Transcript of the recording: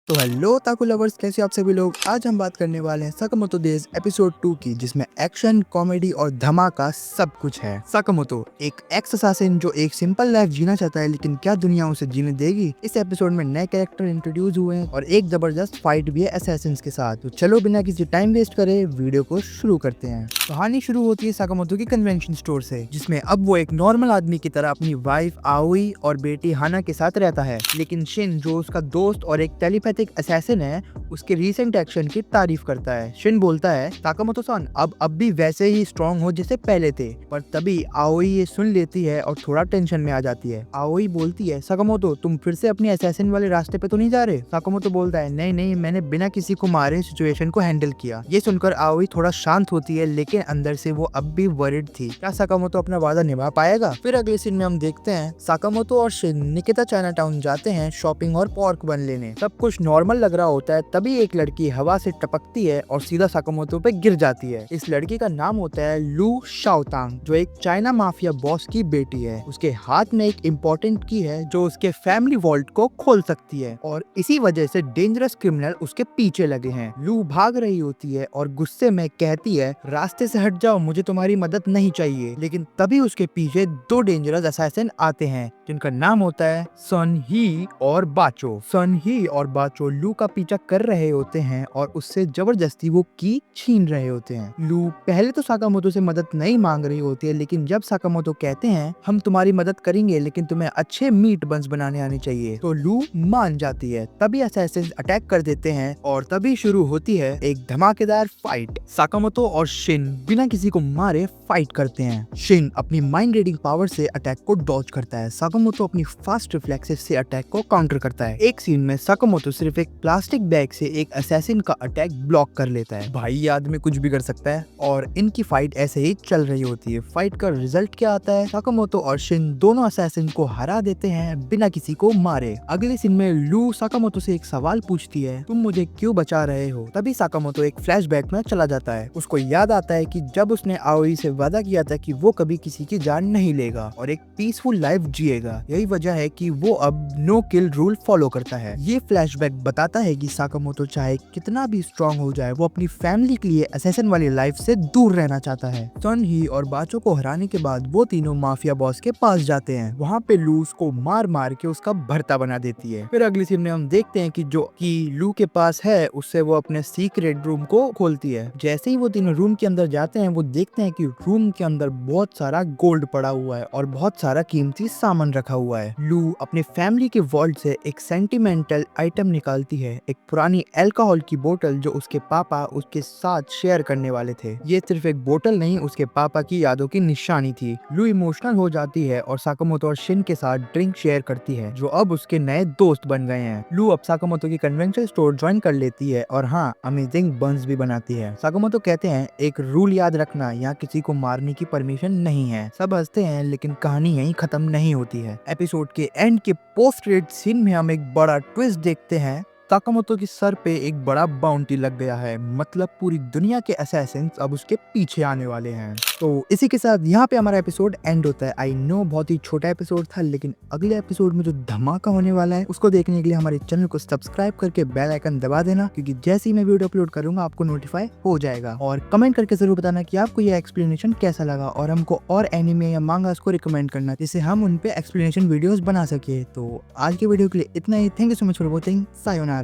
तो हेलो ताकू लवर्स, कैसे हो आप सभी लोग। आज हम बात करने वाले हैं साकामोतो डेज एपिसोड 2 की, जिसमें एक्शन, कॉमेडी और धमाका सब कुछ है। साकामोतो एक एक्स असासिन जो एक सिंपल लाइफ जीना चाहता है, लेकिन क्या दुनिया उसे जीने देगी। इस एपिसोड में नए कैरेक्टर इंट्रोड्यूस हुए हैं और एक जबरदस्त फाइट भी है असैसिन्स के साथ। तो चलो बिना किसी टाइम वेस्ट करे वीडियो को शुरू करते हैं। कहानी शुरू होती है साकामोतो की कन्वेंशन स्टोर से, जिसमें अब वो एक नॉर्मल आदमी की तरह अपनी वाइफ आओई और बेटी हाना के साथ रहता है। लेकिन शिन, जो उसका दोस्त और एक टेलीपैथिक असैसिन है, उसके रीसेंट एक्शन की तारीफ करता है। शिन बोलता है, साकामोतो-सान अब भी वैसे ही स्ट्रॉन्ग हो जैसे पहले थे। पर तभी आओई ये सुन लेती है और थोड़ा टेंशन में आ जाती है। आओई बोलती है, साकामोतो तुम फिर से अपनी असैसिन वाले रास्ते पे तो नहीं जा रहे। साकामोतो बोलता है, नहीं, मैंने बिना किसी को मारे सिचुएशन को हैंडल किया। ये सुनकर आओई थोड़ा शांत होती है, लेकिन अंदर से वो अब भी वरिड थी। क्या साकामोतो अपना वादा निभा पाएगा। फिर अगले सीन में हम देखते हैं साकामोतो और शिन निकिता चाइना टाउन जाते हैं शॉपिंग और पॉर्क बन लेने। सब कुछ नॉर्मल लग रहा होता है, तभी एक लड़की हवा से टपकती है और सीधा साकामोतो पे गिर जाती है। इस लड़की का नाम होता है लू शाओतांग, जो एक चाइना माफिया बॉस की बेटी है। उसके हाथ में एक इम्पोर्टेंट की है जो उसके फैमिली वॉल्ट को खोल सकती है, और इसी वजह से डेंजरस क्रिमिनल उसके पीछे लगे हैं। लू भाग रही होती है और गुस्से में कहती है, रास्ते से हट जाओ, मुझे तुम्हारी मदद नहीं चाहिए। लेकिन तभी उसके पीछे दो डेंजरस असैसिन आते हैं, जिनका नाम होता है सन ही और बाचो। सन ही और बाचो लू का पीछा कर रहे होते हैं और उससे जबरदस्ती वो की छीन रहे होते हैं। लू पहले तो साकामोतो से मदद नहीं मांग रही होती है, लेकिन जब साकामोतो कहते हैं, हम तुम्हारी मदद करेंगे लेकिन तुम्हें अच्छे मीट बंस बनाने आने चाहिए, तो लू मान जाती है। तभी असैसिन्स अटैक कर देते हैं और तभी शुरू होती है एक धमाकेदार फाइट। साकामोतो और शिन बिना किसी को मारे फाइट करते हैं। शिन अपनी माइंड रीडिंग पावर से अटैक को डॉज करता है। साकामोतो अपनी फास्ट रिफ्लेक्सेस से अटैक को काउंटर करता है। एक सीन में साकामोतो सिर्फ एक प्लास्टिक बैग से एक असैसिन का अटैक ब्लॉक कर लेता है। भाई ये आदमी कुछ भी कर सकता है, और इनकी फाइट ऐसे ही चल रही होती है। फाइट का रिजल्ट क्या आता है, साकामोतो और शिन दोनों असैसिन को हरा देते हैं बिना किसी को मारे। अगले सीन में लू साकामोतो से एक सवाल पूछती है, तुम मुझे क्यों बचा रहे हो। तभी साकामोतो एक फ्लैशबैक में चला जाता है। उसको याद आता है कि जब उसने आओई से वादा किया था कि वो कभी किसी की जान नहीं लेगा और एक पीसफुल लाइफ जिएगा। यही वजह है कि वो अब नो किल रूल फॉलो करता है। ये फ्लैशबैक बताता है कि साकामोतो चाहे कितना भी स्ट्रॉन्ग हो जाए, वो अपनी फैमिली के लिए असैसिन वाली लाइफ से दूर रहना चाहता है। सन ही और बाचो को हराने के बाद वो तीनों माफिया बॉस के पास जाते हैं। वहाँ पे लू उसको मार मार के उसका भरता बना देती है। फिर अगली सीन में हम देखते हैं कि जो कि लू के पास है, उससे वो अपने सीक्रेट रूम को खोलती है। जैसे ही वो तीनों रूम के अंदर जाते हैं, वो देखते हैं कि रूम के अंदर बहुत सारा गोल्ड पड़ा हुआ है और बहुत सारा कीमती सामान रखा हुआ है। लू अपने फैमिली के वॉल्ट से एक सेंटिमेंटल आइटम निकालती है, एक पुरानी अल्कोहल की बोतल जो उसके पापा उसके साथ शेयर करने वाले थे। ये सिर्फ एक बोतल नहीं, उसके पापा की यादों की निशानी थी। लू इमोशनल हो जाती है और साकामोतो और शिन के साथ ड्रिंक शेयर करती है, जो अब उसके नए दोस्त बन गए हैं। लू अब साकामोतो की कन्वेंशन स्टोर ज्वाइन कर लेती है और हाँ, अमेजिंग बंस भी बनाती है। साकामोतो कहते हैं, एक रूल याद रखना, यहाँ किसी को मारने की परमिशन नहीं है। सब हंसते हैं, लेकिन कहानी यहीं खत्म नहीं होती है। एपिसोड के एंड के पोस्ट क्रेडिट सीन में हम एक बड़ा ट्विस्ट देखते हैं। साकामोतो के सर पे एक बड़ा बाउंटी लग गया है, मतलब पूरी दुनिया के असैसिन्स अब उसके पीछे आने वाले हैं। तो इसी के साथ यहाँ पे हमारा एपिसोड एंड होता है। आई नो बहुत ही छोटा एपिसोड था, लेकिन अगले एपिसोड में जो धमाका होने वाला है उसको देखने के लिए हमारे चैनल को सब्सक्राइब करके बेल आइकन दबा देना, क्योंकि जैसे ही मैं वीडियो अपलोड करूंगा आपको नोटिफाई हो जाएगा। और कमेंट करके जरूर बताना कि आपको यह एक्सप्लेनेशन कैसा लगा, और हमको और एनिमे या मांगास को रिकमेंड करना, जिससे हम उन पे एक्सप्लेनेशन वीडियोस बना सके। तो आज के वीडियो के लिए इतना ही। Thank you so much for watching. Sayonara.